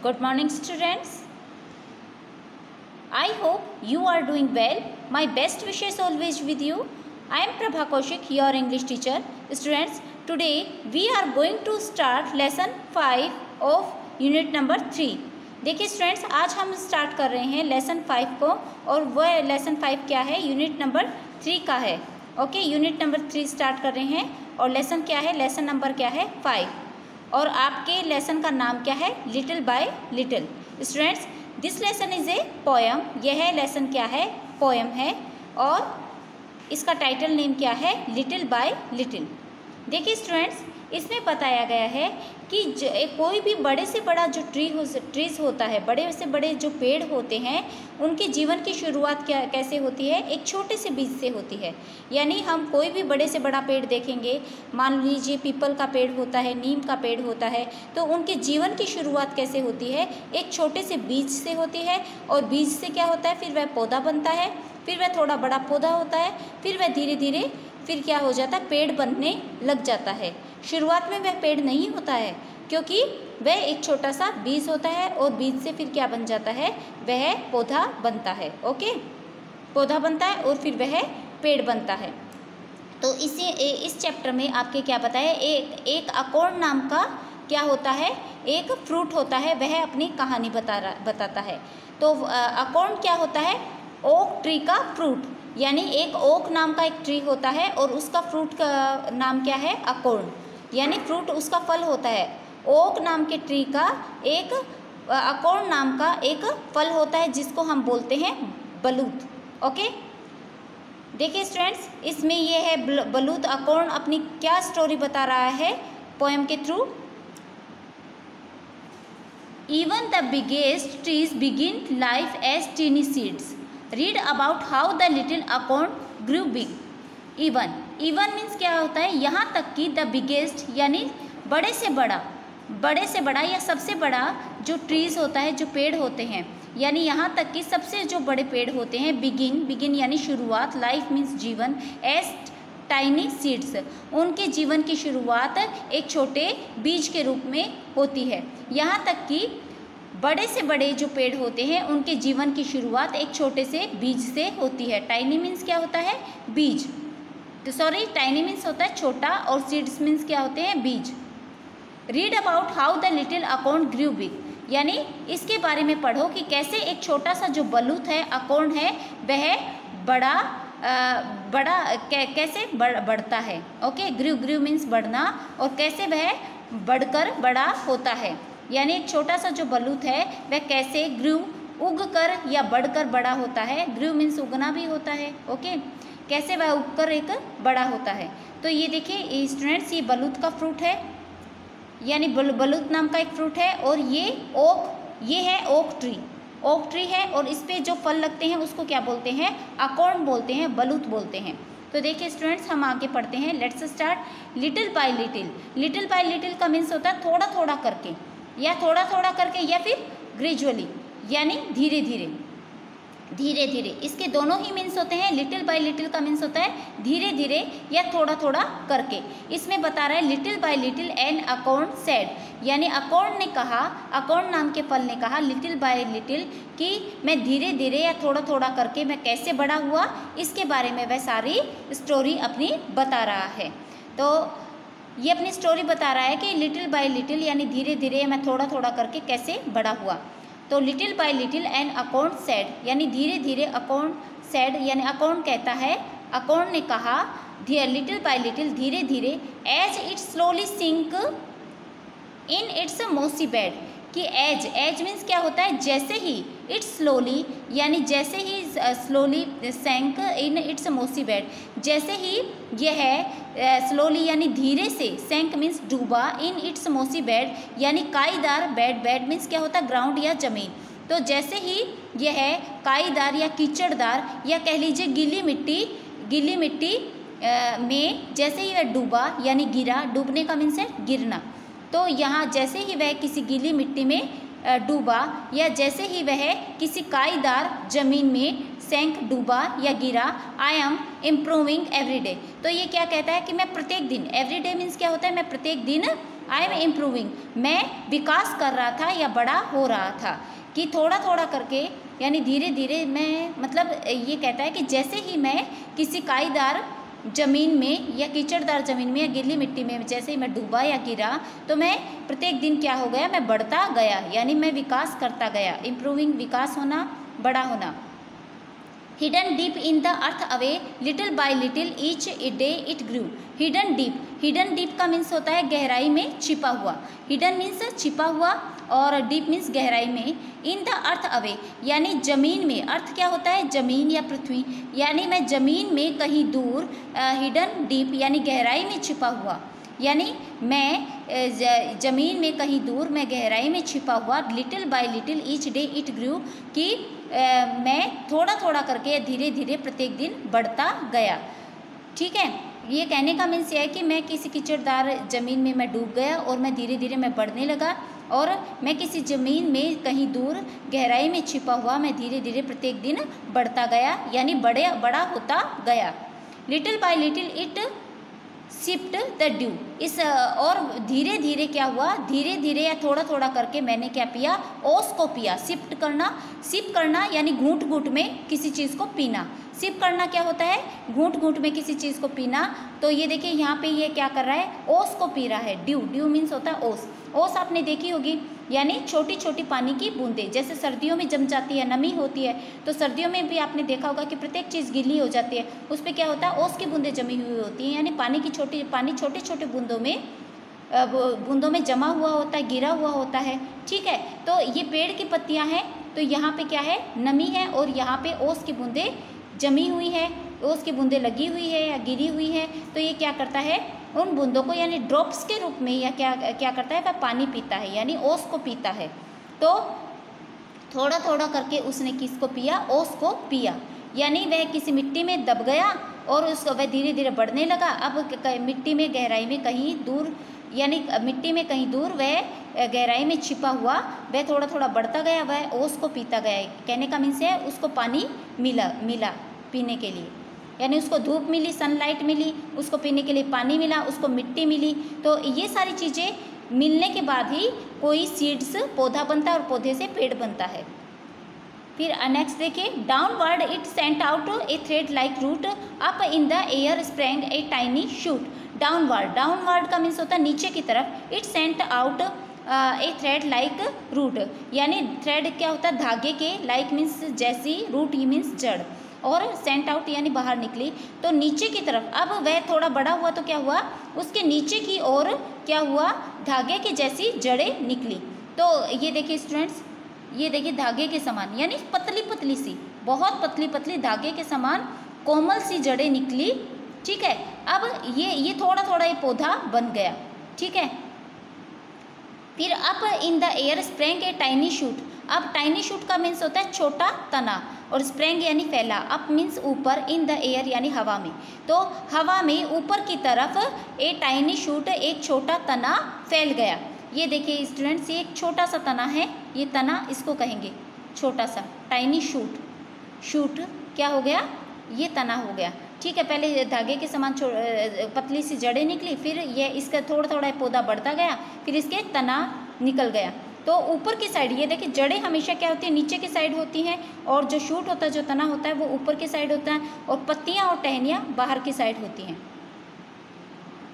Good morning, students. I hope you are doing well. My best wishes always with you. I am Prabha Kaushik, your English teacher. Students, today we are going to start lesson 5 of unit number 3. देखिए students, आज हम start कर रहे हैं lesson 5 को, और वह lesson 5 क्या है, यूनिट नंबर 3 का है. ओके, यूनिट नंबर 3 स्टार्ट कर रहे हैं, और लेसन क्या है, लेसन नंबर क्या है, 5. और आपके लेसन का नाम क्या है, little by little. Students, this lesson is a poem. यह लेसन क्या है, पोएम है, और इसका टाइटल नेम क्या है, लिटिल बाय लिटिल. देखिए स्टूडेंट्स, इसमें बताया गया है कि कोई भी बड़े से बड़ा जो ट्रीज होता है, बड़े से बड़े जो पेड़ होते हैं, उनके जीवन की शुरुआत कैसे होती है, एक छोटे से बीज से होती है. यानी हम कोई भी बड़े से बड़ा पेड़ देखेंगे, मान लीजिए पीपल का पेड़ होता है, नीम का पेड़ होता है, तो उनके जीवन की शुरुआत कैसे होती है, एक छोटे से बीज से होती है, और बीज से क्या होता है, फिर वह पौधा बनता है, फिर वह थोड़ा बड़ा पौधा होता है, फिर वह धीरे धीरे फिर क्या हो जाता है, पेड़ बनने लग जाता है. शुरुआत में वह पेड़ नहीं होता है, क्योंकि वह एक छोटा सा बीज होता है, और बीज से फिर क्या बन जाता है, वह पौधा बनता है. ओके, पौधा बनता है और फिर वह पेड़ बनता है. तो इस चैप्टर में आपके क्या बताया, एक अकोर्न नाम का क्या होता है, एक फ्रूट होता है, वह अपनी कहानी बताता है. तो अकोर्न क्या होता है, ओक ट्री का फ्रूट. यानी एक ओक नाम का एक ट्री होता है, और उसका फ्रूट का नाम क्या है, अकोर्न. यानी फ्रूट उसका फल होता है. ओक नाम के ट्री का एक अकोर्न नाम का एक फल होता है, जिसको हम बोलते हैं बलूत. ओके, देखिए स्टूडेंट्स, इसमें ये है बलूत. अकोर्न अपनी क्या स्टोरी बता रहा है पोएम के through. Even the biggest trees begin life as tiny seeds. Read about how the little acorn grew big. Even means क्या होता है, यहाँ तक कि द बिगेस्ट यानी बड़े से बड़ा या सबसे बड़ा जो ट्रीज होता है, जो पेड़ होते हैं, यानी यहाँ तक कि सबसे जो बड़े पेड़ होते हैं, बिगिन यानी शुरुआत, लाइफ मीन्स जीवन, एज टाइनी सीड्स उनके जीवन की शुरुआत एक छोटे बीज के रूप में होती है. यहाँ तक कि बड़े से बड़े जो पेड़ होते हैं, उनके जीवन की शुरुआत एक छोटे से बीज से होती है. टाइनी मीन्स क्या होता है, बीज. तो सॉरी, टाइनी मीन्स होता है छोटा, और सीड्स मीन्स क्या होते हैं, बीज. Read about how the little acorn grew big. यानी इसके बारे में पढ़ो कि कैसे एक छोटा सा जो बलूत है, अकोर्न है, वह कैसे बढ़ता है. ओके, ग्रू मीन्स बढ़ना, और कैसे वह बढ़कर बड़ा होता है. यानी एक छोटा सा जो बलूत है, वह कैसे उग कर या बढ़कर बड़ा होता है. ग्रू मीन्स उगना भी होता है. ओके, कैसे वह उगकर एक बड़ा होता है. तो ये देखिए स्टूडेंट्स, ये बलूत का फ्रूट है, यानी बलूत नाम का एक फ्रूट है, और ये है ओक ट्री है, और इस पे जो फल लगते हैं उसको क्या बोलते हैं, अकोर्न बोलते हैं, बलूत बोलते हैं. तो देखिए स्टूडेंट्स, हम आगे पढ़ते हैं. Let's start. Little by little का मीन्स होता है थोड़ा थोड़ा करके, या या फिर ग्रेजुअली, यानी धीरे धीरे. इसके दोनों ही मीन्स होते हैं. लिटिल बाय लिटिल का मीन्स होता है धीरे धीरे या थोड़ा थोड़ा करके. इसमें बता रहा है little by little an acorn said. यानी अकोर्न नाम के फल ने कहा लिटिल बाय लिटिल कि मैं धीरे धीरे या थोड़ा थोड़ा करके मैं कैसे बड़ा हुआ, इसके बारे में वह सारी स्टोरी अपनी बता रहा है. तो ये अपनी स्टोरी बता रहा है कि लिटिल बाय लिटिल यानी धीरे धीरे मैं थोड़ा थोड़ा करके कैसे बड़ा हुआ. तो little by little and acorn said, यानी धीरे धीरे अकोर्न सेड, यानी अकोर्न कहता है, अकोर्न ने कहा लिटिल बाय लिटिल धीरे धीरे, as it slowly sink in its mossy bed. कि एज मीन्स क्या होता है, जैसे ही, इट्स स्लोली यानी जैसे ही slowly sank in its mossy bed, जैसे ही यह स्लोली यानी धीरे से, सैंक मीन्स डूबा, इन इट्स मोसी बेड यानी काईदार बेड मीन्स क्या होता है, ग्राउंड या जमीन. तो जैसे ही यह काईदार या कीचड़दार या कह लीजिए गीली मिट्टी में जैसे ही वह डूबा यानी गिरा, डूबने का मीन्स है गिरना. तो यहाँ जैसे ही वह किसी गीली मिट्टी में डूबा, या जैसे ही वह किसी काईदार जमीन में सैंक, डूबा या गिरा, I am improving every day. तो ये क्या कहता है कि मैं प्रत्येक दिन, एवरी डे मीन्स क्या होता है, मैं प्रत्येक दिन आई एम इम्प्रूविंग, मैं विकास कर रहा था या बड़ा हो रहा था। कि थोड़ा थोड़ा करके यानी धीरे धीरे मैं, मतलब ये कहता है कि जैसे ही मैं किसी काईदार ज़मीन में या कीचड़दार ज़मीन में या गीली मिट्टी में जैसे ही मैं डूबा या गिरा, तो मैं प्रत्येक दिन क्या हो गया, मैं बढ़ता गया, यानी मैं विकास करता गया। इम्प्रूविंग विकास होना, बड़ा होना। Hidden deep in the earth away little by little each day it grew. Hidden deep, hidden deep का मीन्स होता है गहराई में छिपा हुआ। हिडन मीन्स छिपा हुआ और डीप मीन्स गहराई में। इन द अर्थ अवे यानी जमीन में, अर्थ क्या होता है, जमीन या पृथ्वी, यानी मैं जमीन में कहीं दूर, हिडन डीप यानी गहराई में छिपा हुआ, यानी मैं जमीन में कहीं दूर, मैं गहराई में छिपा हुआ। Little by little each day it grew, कि मैं थोड़ा थोड़ा करके धीरे धीरे प्रत्येक दिन बढ़ता गया। ठीक है, ये कहने का मीन्स ये है कि मैं किसी कीचड़दार ज़मीन में मैं डूब गया और मैं धीरे धीरे मैं बढ़ने लगा, और मैं किसी ज़मीन में कहीं दूर गहराई में छिपा हुआ, मैं धीरे धीरे प्रत्येक दिन बढ़ता गया, यानी बड़ा होता गया। Little by little it sipped the due, इस और धीरे धीरे क्या हुआ, धीरे धीरे या थोड़ा थोड़ा करके मैंने क्या पिया, ओस को पिया। सिप्ट करना, सिप करना यानी घूंट घूंट में किसी चीज़ को पीना। सिप करना क्या होता है, घूंट घूंट में किसी चीज़ को पीना। तो ये देखिए यहाँ पे ये क्या कर रहा है, ओस को पी रहा है। ड्यू, ड्यू मीन्स होता है ओस। ओस आपने देखी होगी, यानी छोटी छोटी पानी की बूंदें, जैसे सर्दियों में जम जाती है, नमी होती है, तो सर्दियों में भी आपने देखा होगा कि प्रत्येक चीज़ गीली हो जाती है, उस पर क्या होता है, ओस की बूंदें जमी हुई होती हैं, यानी पानी छोटे छोटे बूंदों में जमा हुआ होता है, गिरा हुआ होता है। ठीक है, तो ये पेड़ की पत्तियां हैं, तो यहाँ पे क्या है, नमी है, और यहाँ पे ओस की बूंदें जमी हुई है, ओस की बूंदें लगी हुई है या गिरी हुई है। तो ये क्या करता है, उन बूंदों को यानी ड्रॉप्स के रूप में या क्या करता है, वह पानी पीता है, यानी ओस को पीता है। तो थोड़ा थोड़ा करके उसने किसको पिया, ओस को पिया, यानी वह किसी मिट्टी में दब गया और उसको वह धीरे धीरे बढ़ने लगा। अब मिट्टी में गहराई में कहीं दूर, यानी मिट्टी में कहीं दूर वह गहराई में छिपा हुआ, वह थोड़ा थोड़ा बढ़ता गया, वह ओस को पीता गया। कहने का मीन्स है उसको पानी मिला पीने के लिए, यानी उसको धूप मिली, सनलाइट मिली, उसको पीने के लिए पानी मिला, उसको मिट्टी मिली। तो ये सारी चीज़ें मिलने के बाद ही कोई सीड्स पौधा बनता है और पौधे से पेड़ बनता है। फिर नेक्स्ट देखिए, downward it sent out a thread like root, up in the air sprang a tiny shoot. Downward, downward का मीन्स होता है नीचे की तरफ। It sent out a thread like root, यानी थ्रेड क्या होता है, धागे के, लाइक मीन्स जैसी, रूट मीन्स जड़, और सेंट आउट यानी बाहर निकली, तो नीचे की तरफ। अब वह थोड़ा बड़ा हुआ तो क्या हुआ, उसके नीचे की ओर क्या हुआ, धागे की जैसी जड़ें निकली। तो ये देखिए स्टूडेंट्स, ये देखिए धागे के समान, यानी पतली पतली सी, बहुत पतली पतली धागे के समान कोमल सी जड़ें निकली। ठीक है, अब ये थोड़ा थोड़ा ये पौधा बन गया। ठीक है, फिर up in the air sprang A tiny shoot. अब टाइनी शूट का मीन्स होता है छोटा तना, और स्प्रेंग यानी फैला। अप मीन्स ऊपर, इन द एयर यानी हवा में, तो हवा में ऊपर की तरफ ए टाइनी शूट, एक छोटा तना फैल गया। ये देखिए स्टूडेंट्स, ये एक छोटा सा तना है, ये तना इसको कहेंगे छोटा सा, टाइनी शूट। शूट क्या हो गया, ये तना हो गया। ठीक है, पहले धागे के समान पतली सी जड़ें निकली, फिर ये इसका थोड़ा थोड़ा पौधा बढ़ता गया, फिर इसके तना निकल गया। तो ऊपर की साइड, ये देखिए जड़ें हमेशा क्या होती है, नीचे की साइड होती हैं, और जो शूट होता है, जो तना होता है, वो ऊपर की साइड होता है, और पत्तियां और टहनियाँ बाहर की साइड होती हैं।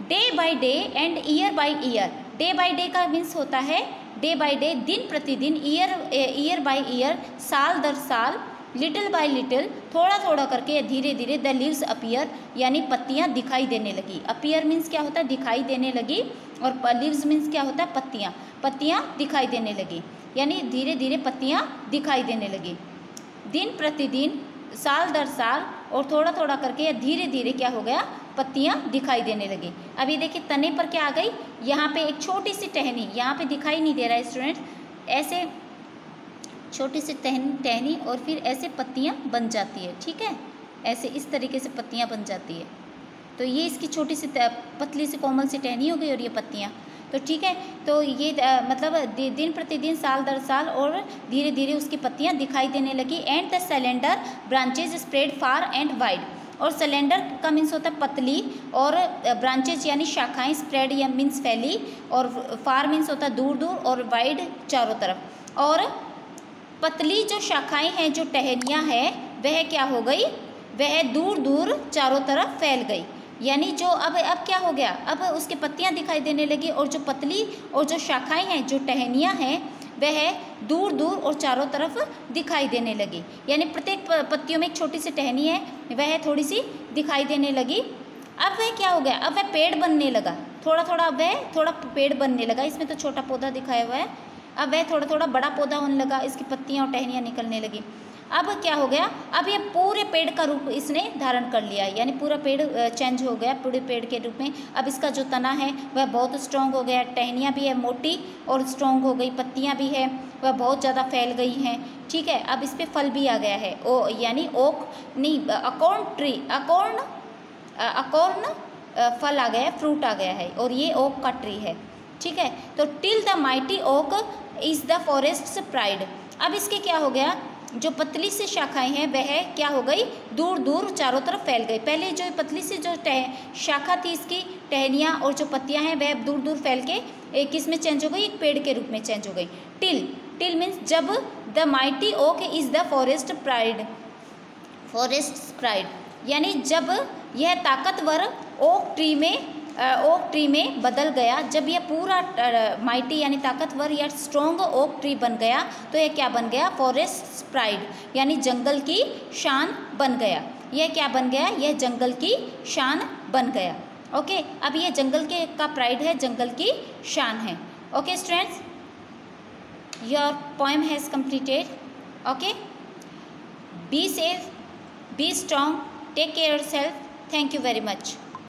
Day by day and year by year. Day by day का मीन्स होता है डे बाय डे, दिन प्रतिदिन, ईयर बाय ईयर, साल दर साल, लिटिल बाय लिटिल, थोड़ा थोड़ा करके, धीरे धीरे, द लीव्स अपीयर, यानी पत्तियां दिखाई देने लगी। अपीयर मीन्स क्या होता है, दिखाई देने लगी, और लीव्स मीन्स क्या होता है, पत्तियां, पत्तियां दिखाई देने लगी, यानी धीरे धीरे पत्तियां दिखाई देने लगी। दिन प्रतिदिन, साल दर साल, और थोड़ा थोड़ा करके धीरे धीरे क्या हो गया, पत्तियां दिखाई देने लगी। अभी देखिए तने पर क्या आ गई, यहाँ पे एक छोटी सी टहनी, यहाँ पे दिखाई नहीं दे रहा है स्टूडेंट, ऐसे छोटी सी टहनी, और फिर ऐसे पत्तियां बन जाती है। ठीक है, ऐसे इस तरीके से पत्तियां बन जाती है। तो ये इसकी छोटी सी पतली सी कोमल सी टहनी हो गई, और ये पत्तियां। तो ठीक है, तो ये मतलब दिन प्रतिदिन, साल दर साल, और धीरे धीरे उसकी पत्तियां दिखाई देने लगी। And the cylinder branches spread far and wide. और सिलेंडर का मीन्स होता है पतली, और ब्रांचेज यानी शाखाएं, स्प्रेड या मीन्स फैली, और फार मीन्स होता है दूर दूर, और वाइड चारों तरफ। और पतली जो शाखाएं हैं, जो टहनियाँ हैं, वह क्या हो गई, वह दूर दूर चारों तरफ फैल गई। यानी जो अब क्या हो गया, अब उसके पत्तियां दिखाई देने लगी, और जो पतली और जो शाखाएं हैं, जो टहनियाँ हैं, वह दूर दूर और चारों तरफ दिखाई देने लगी। यानी प्रत्येक पत्तियों में एक छोटी सी टहनी है, वह थोड़ी सी दिखाई देने लगी। अब वह क्या हो गया, अब वह पेड़ बनने लगा, थोड़ा थोड़ा, अब वह थोड़ा पेड़ बनने लगा। इसमें तो छोटा पौधा दिखाया हुआ है, अब वह थोड़ा थोड़ा बड़ा पौधा होने लगा, इसकी पत्तियाँ और टहनियाँ निकलने लगी। अब क्या हो गया, अब ये पूरे पेड़ का रूप इसने धारण कर लिया, यानी पूरा पेड़ चेंज हो गया पूरे पेड़ के रूप में। अब इसका जो तना है वह बहुत स्ट्रॉन्ग हो गया, टहनियाँ भी है मोटी और स्ट्रॉन्ग हो गई, पत्तियाँ भी है वह बहुत ज़्यादा फैल गई हैं, ठीक है। अब इस पर फल भी आ गया है, यानी ओक नहीं, अकॉर्न ट्री, अकॉर्न फल आ गया है, फ्रूट आ गया है, और ये ओक का ट्री है, ठीक है। तो till the mighty oak is the forest's pride. अब इसके क्या हो गया, जो पतली सी शाखाएं हैं वह क्या हो गई, दूर दूर चारों तरफ फैल गई। पहले जो पतली सी जो शाखा थी, इसकी टहनियाँ और जो पत्तियां हैं, वह दूर दूर फैल के किस में चेंज हो गई, एक पेड़ के रूप में चेंज हो गई। टिल मीन्स जब, the mighty oak is the forest pride, यानी जब यह ताकतवर ओक ट्री में बदल गया, जब यह पूरा माइटी यानी ताकतवर या स्ट्रॉन्ग ओक ट्री बन गया, तो यह क्या बन गया, फॉरेस्ट प्राइड, यानी जंगल की शान बन गया। यह क्या बन गया, यह जंगल की शान बन गया। ओके, अब यह जंगल के का प्राइड है, जंगल की शान है। Okay students, your poem has completed. Okay, be safe, be strong, take care yourself. Thank you very much.